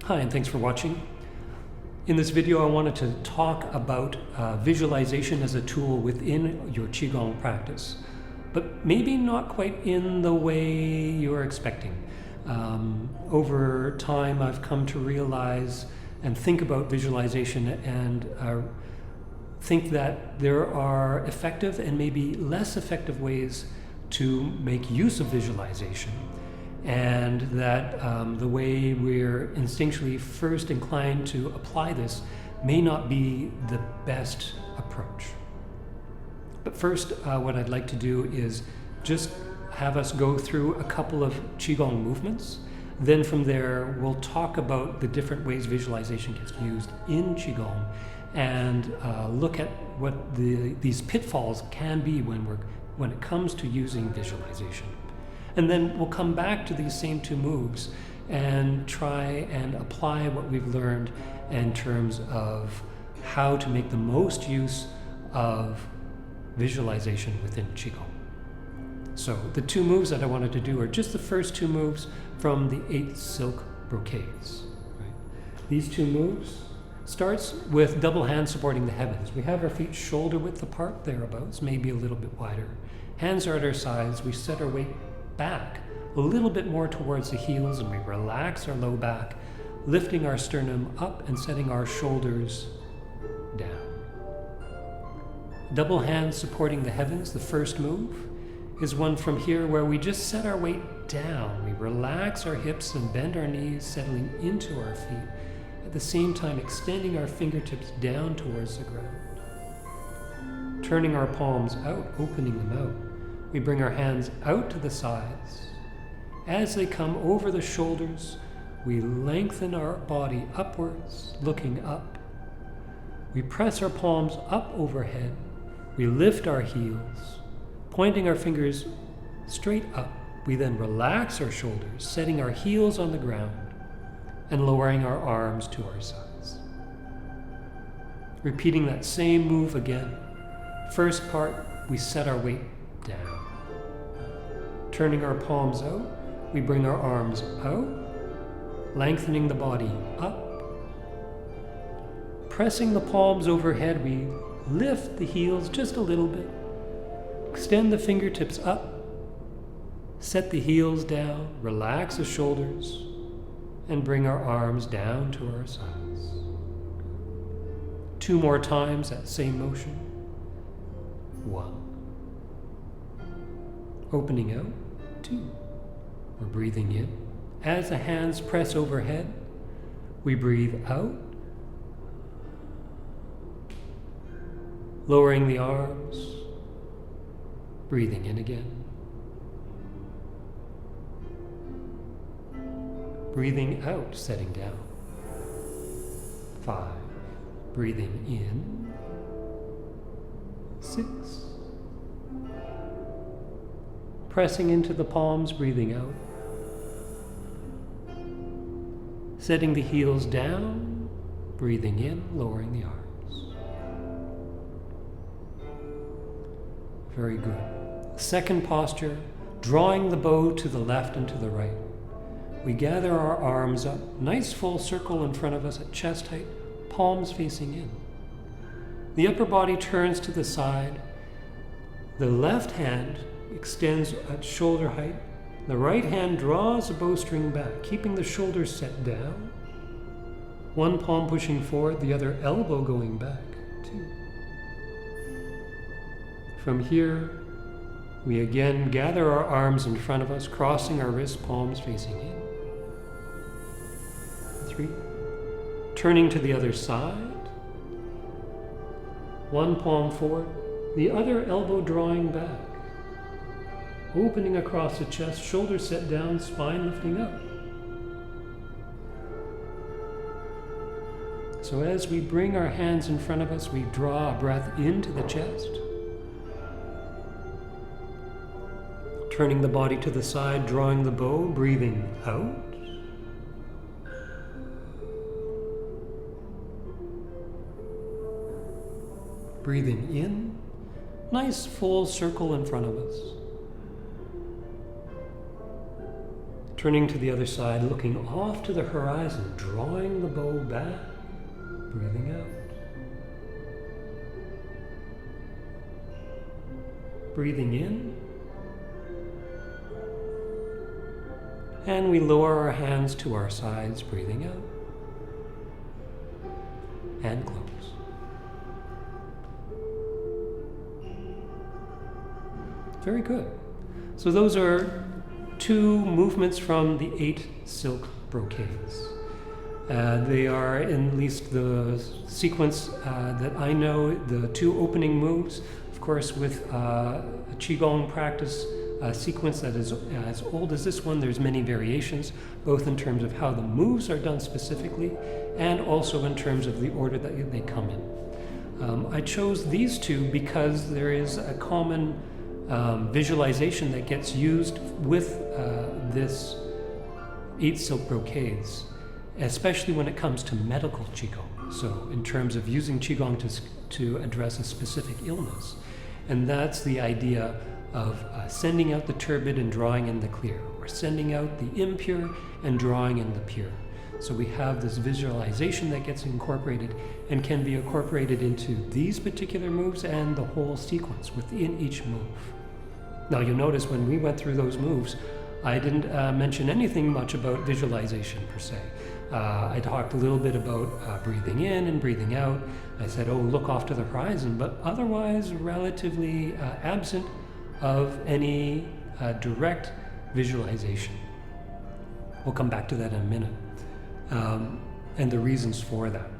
Hi, and thanks for watching. In this video, I wanted to talk about visualization as a tool within your Qigong practice, but maybe not quite in the way you're expecting. Over time, I've come to realize and think about visualization and think that there are effective and maybe less effective ways to make use of visualization. And that the way we're instinctually first inclined to apply this may not be the best approach. But first, what I'd like to do is just have us go through a couple of Qigong movements. Then from there, we'll talk about the different ways visualization gets used in Qigong and look at what these pitfalls can be when it comes to using visualization. And then we'll come back to these same two moves and try and apply what we've learned in terms of how to make the most use of visualization within Qigong. So the two moves that I wanted to do are just the first two moves from the 8 silk brocades. Right? These two moves starts with double hands supporting the heavens. We have our feet shoulder width apart, thereabouts, maybe a little bit wider. Hands are at our sides. We set our weight back a little bit more towards the heels, and we relax our low back, lifting our sternum up and setting our shoulders down. Double hands supporting the heavens, the first move, is one from here where we just set our weight down. We relax our hips and bend our knees, settling into our feet, at the same time extending our fingertips down towards the ground. Turning our palms out, opening them out. We bring our hands out to the sides. As they come over the shoulders, we lengthen our body upwards, looking up. We press our palms up overhead. We lift our heels, pointing our fingers straight up. We then relax our shoulders, setting our heels on the ground and lowering our arms to our sides. Repeating that same move again. First part, we set our weight down. Turning our palms out, we bring our arms out, lengthening the body up. Pressing the palms overhead, we lift the heels just a little bit. Extend the fingertips up, set the heels down, relax the shoulders, and bring our arms down to our sides. 2 more times that same motion. 1. Opening out. 2. We're breathing in. As the hands press overhead, we breathe out. Lowering the arms. Breathing in again. Breathing out, setting down. 5. Breathing in. 6. Pressing into the palms, breathing out. Setting the heels down, breathing in, lowering the arms. Very good. Second posture, drawing the bow to the left and to the right. We gather our arms up, nice full circle in front of us at chest height, palms facing in. The upper body turns to the side. The left hand extends at shoulder height. The right hand draws the bowstring back, keeping the shoulders set down. One palm pushing forward, the other elbow going back. 2. From here, we again gather our arms in front of us, crossing our wrists, palms facing in. 3. Turning to the other side. One palm forward, the other elbow drawing back. Opening across the chest, shoulders set down, spine lifting up. So as we bring our hands in front of us, we draw a breath into the chest. Turning the body to the side, drawing the bow, breathing out. Breathing in, nice full circle in front of us. Turning to the other side, looking off to the horizon, drawing the bow back, breathing out. Breathing in. And we lower our hands to our sides, breathing out. And close. Very good. So those are 2 movements from the 8 silk brocades. They are, in at least the sequence that I know, the 2 opening moves. Of course, with a Qigong practice sequence that is as old as this one, there's many variations, both in terms of how the moves are done specifically and also in terms of the order that they come in. I chose these 2 because there is a common visualization that gets used with this 8 silk brocades, especially when it comes to medical Qigong. So in terms of using Qigong to address a specific illness. And that's the idea of sending out the turbid and drawing in the clear, or sending out the impure and drawing in the pure. So we have this visualization that gets incorporated and can be incorporated into these particular moves and the whole sequence within each move. Now you'll notice when we went through those moves, I didn't mention anything much about visualization per se. I talked a little bit about breathing in and breathing out. I said, oh, look off to the horizon, but otherwise relatively absent of any direct visualization. We'll come back to that in a minute, and the reasons for that.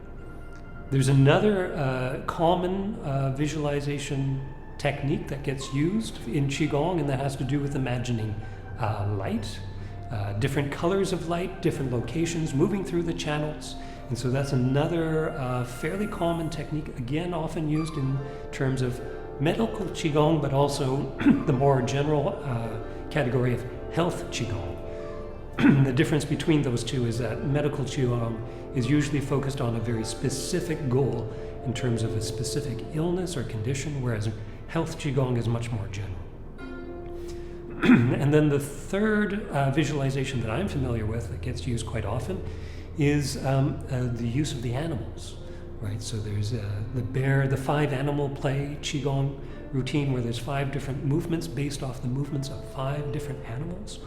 There's another common visualization technique that gets used in Qigong, and that has to do with imagining light, different colors of light, different locations, moving through the channels. And so that's another fairly common technique, again often used in terms of medical Qigong, but also the more general category of health Qigong. The difference between those 2 is that medical Qigong is usually focused on a very specific goal in terms of a specific illness or condition, whereas health Qigong is much more general. And then the third visualization that I'm familiar with that gets used quite often is the use of the animals, right? So there's the 5 animal play Qigong routine where there's 5 different movements based off the movements of 5 different animals,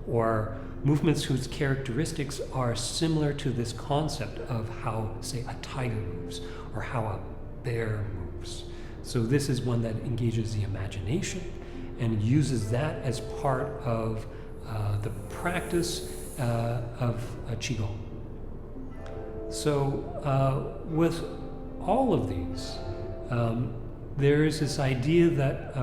or movements whose characteristics are similar to this concept of how, say, a tiger moves or how a bear moves. So this is one that engages the imagination and uses that as part of the practice of Qigong. So with all of these, there is this idea that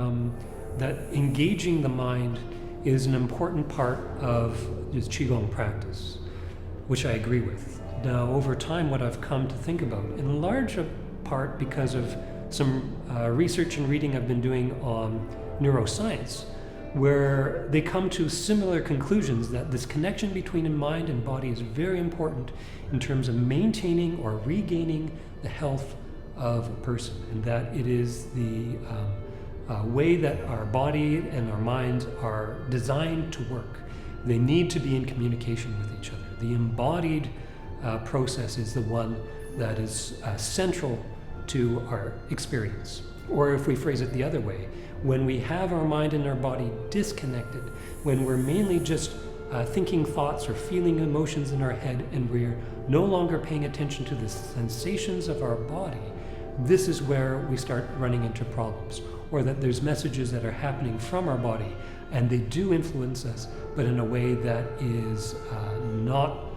that engaging the mind is an important part of this Qigong practice, which I agree with. Now, over time, what I've come to think about, in large part because of some research and reading I've been doing on neuroscience, where they come to similar conclusions that this connection between mind and body is very important in terms of maintaining or regaining the health of a person, and that it is the way that our body and our minds are designed to work. They need to be in communication with each other. The embodied process is the one that is central to our experience. Or if we phrase it the other way, when we have our mind and our body disconnected, when we're mainly just thinking thoughts or feeling emotions in our head, and we're no longer paying attention to the sensations of our body, this is where we start running into problems. Or that there's messages that are happening from our body, and they do influence us, but in a way that is not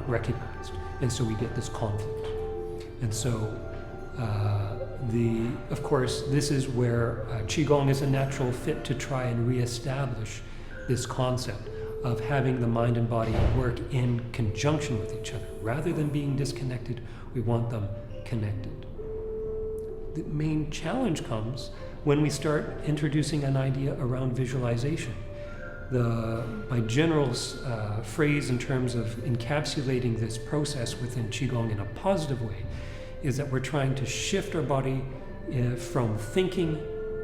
recognized. And so we get this conflict. And so of course, this is where Qigong is a natural fit to try and reestablish this concept of having the mind and body work in conjunction with each other. Rather than being disconnected, we want them connected. The main challenge comes when we start introducing an idea around visualization. My general phrase in terms of encapsulating this process within Qigong in a positive way is that we're trying to shift our body from thinking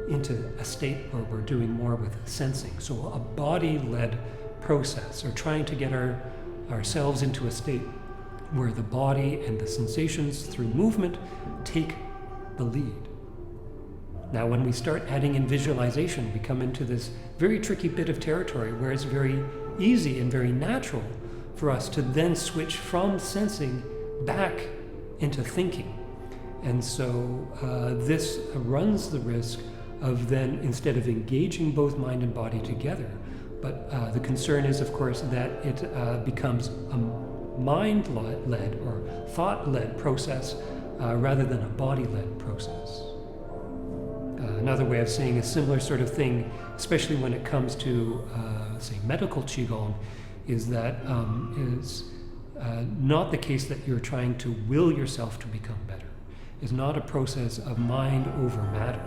into a state where we're doing more with sensing. So a body-led process, or trying to get ourselves into a state where the body and the sensations through movement take the lead. Now, when we start adding in visualization, we come into this very tricky bit of territory where it's very easy and very natural for us to then switch from sensing back into thinking. And so this runs the risk of then, instead of engaging both mind and body together, but the concern is, of course, that it becomes a mind-led or thought-led process rather than a body-led process. Another way of saying a similar sort of thing, especially when it comes to, say, medical Qigong, is that it's not the case that you're trying to will yourself to become better. It's not a process of mind over matter.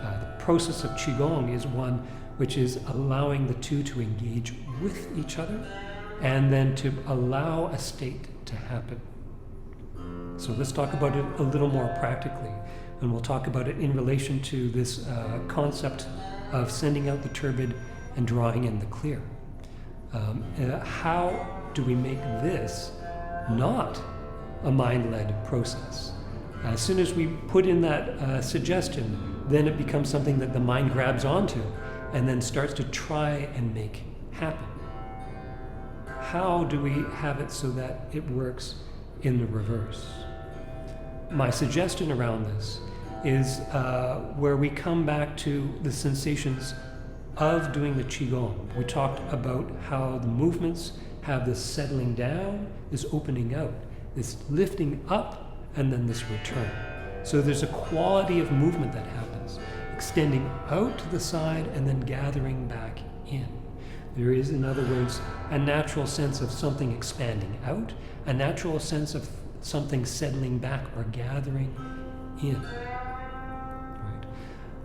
The process of Qigong is one which is allowing the two to engage with each other and then to allow a state to happen. So let's talk about it a little more practically, and we'll talk about it in relation to this concept of sending out the turbid and drawing in the clear. How do we make this not a mind-led process? As soon as we put in that suggestion, then it becomes something that the mind grabs onto and then starts to try and make happen. How do we have it so that it works in the reverse? My suggestion around this is where we come back to the sensations of doing the Qigong. We talked about how the movements have this settling down, this opening out, this lifting up, and then this return. So there's a quality of movement that happens, extending out to the side and then gathering back in. There is, in other words, a natural sense of something expanding out, a natural sense of something settling back or gathering in. Right.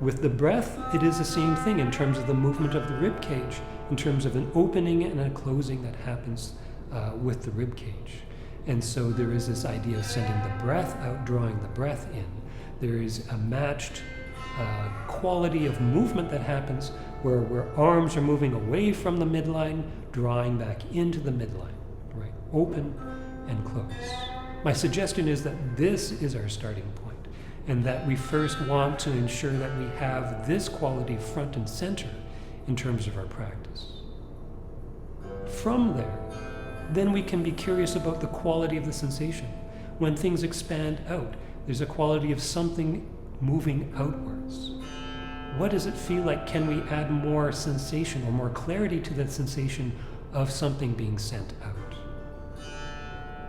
With the breath, it is the same thing in terms of the movement of the rib cage, in terms of an opening and a closing that happens with the rib cage. And so there is this idea of sending the breath out, drawing the breath in. There is a matched quality of movement that happens where arms are moving away from the midline, drawing back into the midline, right? Open and close. My suggestion is that this is our starting point, and that we first want to ensure that we have this quality front and center in terms of our practice. From there, then we can be curious about the quality of the sensation. When things expand out, there's a quality of something moving outwards. What does it feel like? Can we add more sensation or more clarity to the sensation of something being sent out?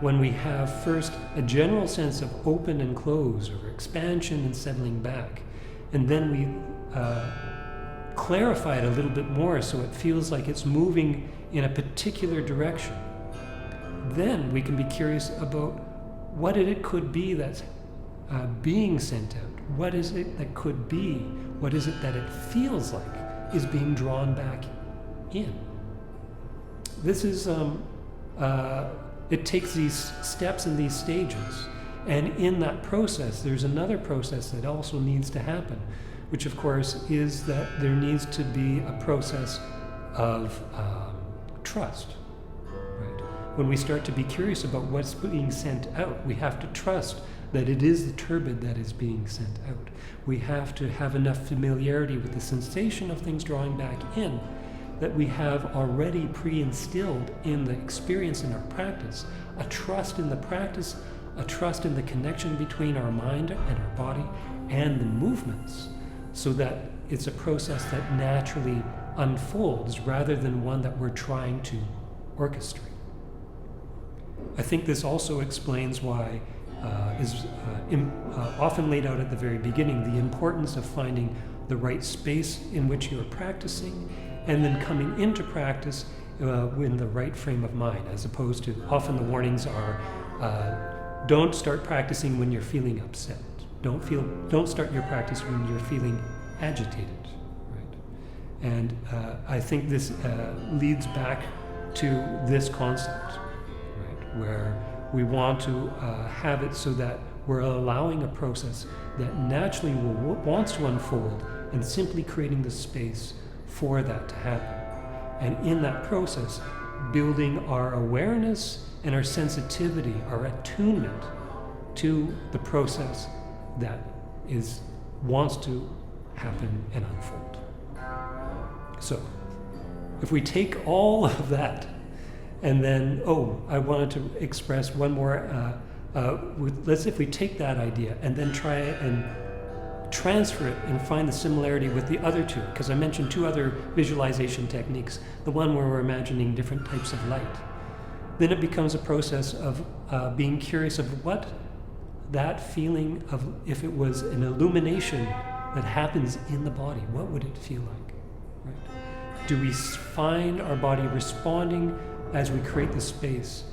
When we have first a general sense of open and close, or expansion and settling back, and then we clarify it a little bit more so it feels like it's moving in a particular direction, then we can be curious about what it could be that's being sent out. What is it that could be? What is it that it feels like is being drawn back in? This is, it takes these steps and these stages. And in that process, there's another process that also needs to happen, which of course is that there needs to be a process of trust. Right? When we start to be curious about what's being sent out, we have to trust that it is the turbid that is being sent out. We have to have enough familiarity with the sensation of things drawing back in that we have already pre-instilled in the experience in our practice, a trust in the practice, a trust in the connection between our mind and our body and the movements, so that it's a process that naturally unfolds rather than one that we're trying to orchestrate. I think this also explains why is often laid out at the very beginning, the importance of finding the right space in which you're practicing and then coming into practice in the right frame of mind, as opposed to often the warnings are don't start practicing when you're feeling upset. Don't start your practice when you're feeling agitated. Right? And I think this leads back to this concept, right? Where we want to have it so that we're allowing a process that naturally wants to unfold and simply creating the space for that to happen. And in that process, building our awareness and our sensitivity, our attunement to the process that wants to happen and unfold. So, if we take all of that, and then, I wanted to express one more, if we take that idea and then try and transfer it and find the similarity with the other two, because I mentioned two other visualization techniques, the one where we're imagining different types of light. Then it becomes a process of being curious of what that feeling of, if it was an illumination that happens in the body, what would it feel like? Right? Do we find our body responding as we create the space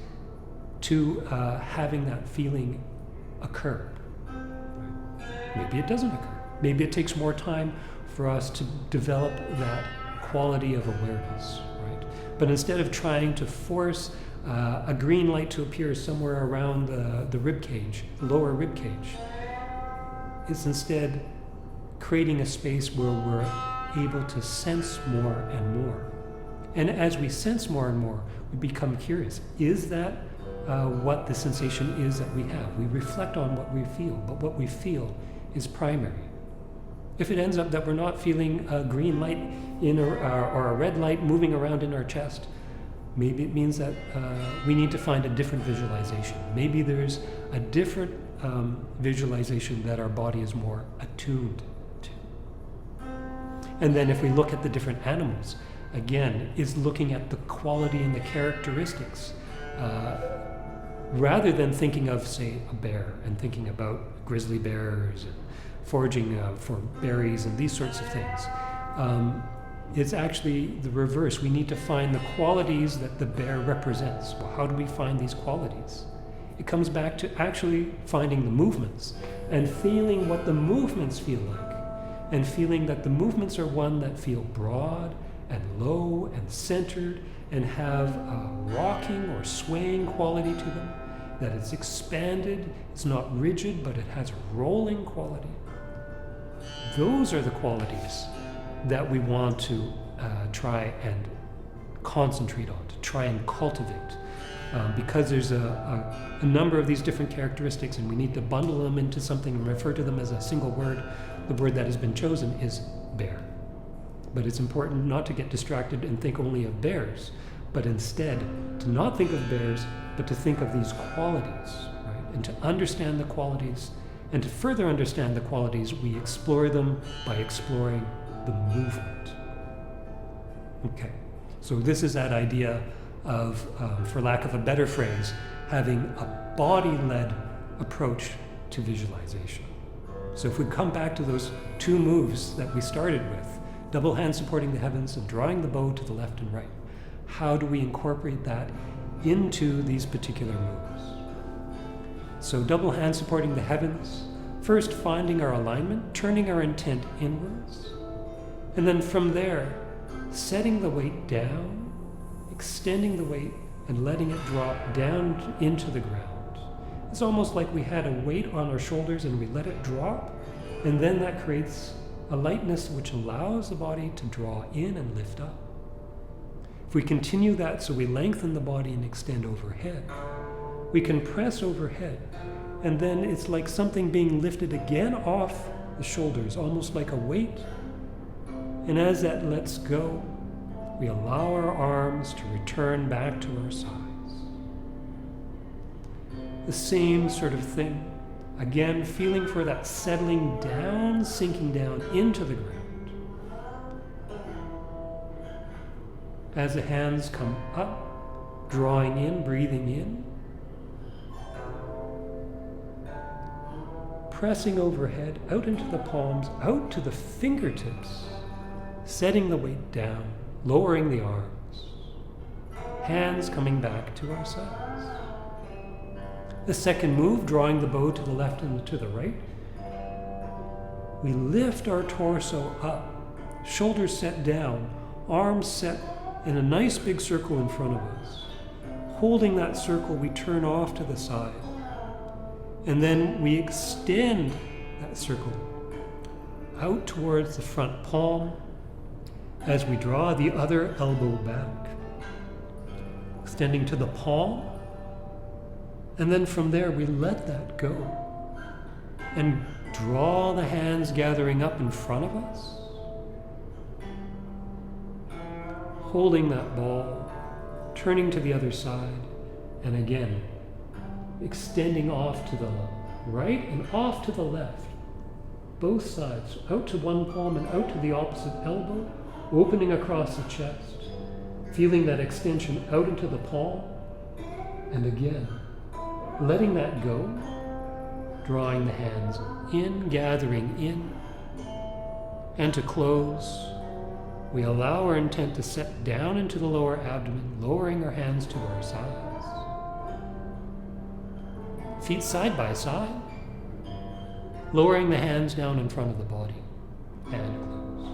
to having that feeling occur? Maybe it doesn't occur. Maybe it takes more time for us to develop that quality of awareness, right? But instead of trying to force a green light to appear somewhere around the rib cage, lower rib cage, it's instead creating a space where we're able to sense more and more. And as we sense more and more, we become curious. Is that what the sensation is that we have? We reflect on what we feel, but what we feel is primary. If it ends up that we're not feeling a green light or a red light moving around in our chest, maybe it means that we need to find a different visualization. Maybe there's a different visualization that our body is more attuned to. And then if we look at the different animals, again, is looking at the quality and the characteristics, rather than thinking of, say, a bear and thinking about grizzly bears and foraging for berries and these sorts of things. It's actually the reverse. We need to find the qualities that the bear represents. Well, how do we find these qualities? It comes back to actually finding the movements and feeling what the movements feel like, and feeling that the movements are one that feel broad and low and centered and have a rocking or swaying quality to them, that it's expanded, it's not rigid, but it has a rolling quality. Those are the qualities that we want to try and concentrate on, to try and cultivate. Because there's a number of these different characteristics, and we need to bundle them into something and refer to them as a single word. The word that has been chosen is bear. But it's important not to get distracted and think only of bears, but instead to not think of bears, but to think of these qualities, right? And to understand the qualities, and to further understand the qualities, we explore them by exploring the movement. Okay, so this is that idea of, for lack of a better phrase, having a body-led approach to visualization. So if we come back to those two moves that we started with, double hand supporting the heavens and drawing the bow to the left and right, how do we incorporate that into these particular moves? So double hand supporting the heavens, first finding our alignment, turning our intent inwards, and then from there, setting the weight down, extending the weight, and letting it drop down into the ground. It's almost like we had a weight on our shoulders and we let it drop, and then that creates a lightness which allows the body to draw in and lift up. If we continue that, so we lengthen the body and extend overhead, we can press overhead, and then it's like something being lifted again off the shoulders, almost like a weight. And as that lets go, we allow our arms to return back to our sides. The same sort of thing. Again, feeling for that settling down, sinking down into the ground. As the hands come up, drawing in, breathing in. Pressing overhead, out into the palms, out to the fingertips. Setting the weight down, lowering the arms. Hands coming back to our sides. The second move, drawing the bow to the left and to the right. We lift our torso up, shoulders set down, arms set in a nice big circle in front of us. Holding that circle, we turn off to the side. And then we extend that circle out towards the front palm, as we draw the other elbow back, extending to the palm, and then from there we let that go and draw the hands gathering up in front of us, holding that ball, turning to the other side, and again extending off to the right and off to the left, both sides, out to one palm and out to the opposite elbow, opening across the chest, feeling that extension out into the palm, and again, letting that go, drawing the hands in, gathering in, and to close, we allow our intent to set down into the lower abdomen, lowering our hands to our sides. Feet side by side, lowering the hands down in front of the body, and close.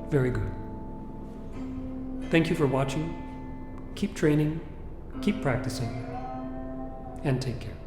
Very good. Thank you for watching. Keep training, keep practicing, and take care.